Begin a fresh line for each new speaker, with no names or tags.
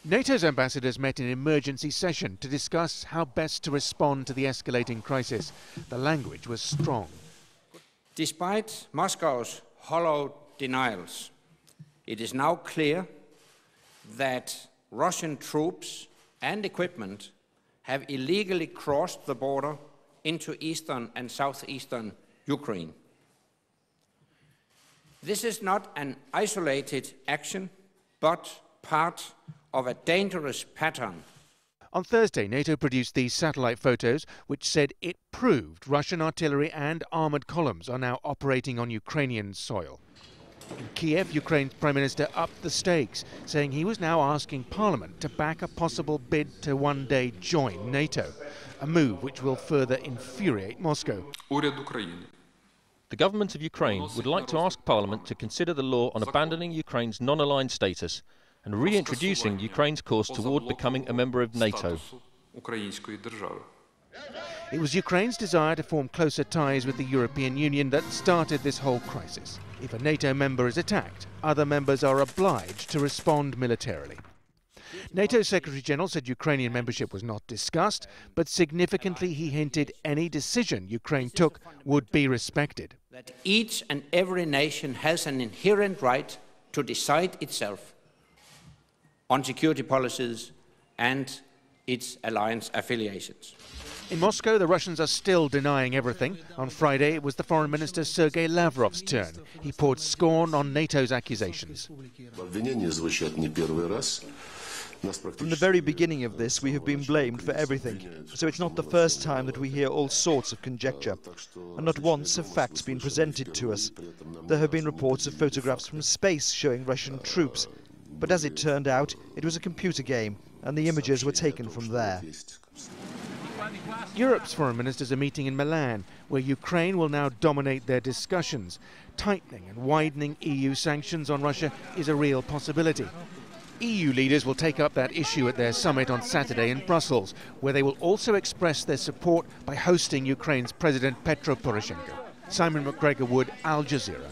NATO's ambassadors met in an emergency session to discuss how best to respond to the escalating crisis. The language was strong.
Despite Moscow's hollow denials, it is now clear that Russian troops and equipment have illegally crossed the border into eastern and southeastern Ukraine. This is not an isolated action, but part of a dangerous pattern.
On Thursday, NATO produced these satellite photos, which said it proved Russian artillery and armoured columns are now operating on Ukrainian soil. In Kiev, Ukraine's Prime Minister upped the stakes, saying he was now asking Parliament to back a possible bid to one day join NATO, a move which will further infuriate Moscow.
The government of Ukraine would like to ask Parliament to consider the law on abandoning Ukraine's non-aligned status and reintroducing Ukraine's course toward becoming a member of NATO.
It was Ukraine's desire to form closer ties with the European Union that started this whole crisis. If a NATO member is attacked, other members are obliged to respond militarily. NATO Secretary-General said Ukrainian membership was not discussed, but significantly he hinted any decision Ukraine took would be respected.
That each and every nation has an inherent right to decide itself on security policies and its alliance affiliations.
In Moscow, the Russians are still denying everything. On Friday, it was the Foreign Minister Sergei Lavrov's turn. He poured scorn on NATO's accusations.
From the very beginning of this, we have been blamed for everything. So it's not the first time that we hear all sorts of conjecture. And not once have facts been presented to us. There have been reports of photographs from space showing Russian troops. But as it turned out, it was a computer game, and the images were taken from there.
Europe's foreign ministers are meeting in Milan, where Ukraine will now dominate their discussions. Tightening and widening EU sanctions on Russia is a real possibility. EU leaders will take up that issue at their summit on Saturday in Brussels, where they will also express their support by hosting Ukraine's President Petro Poroshenko. Simon McGregor-Wood, Al Jazeera.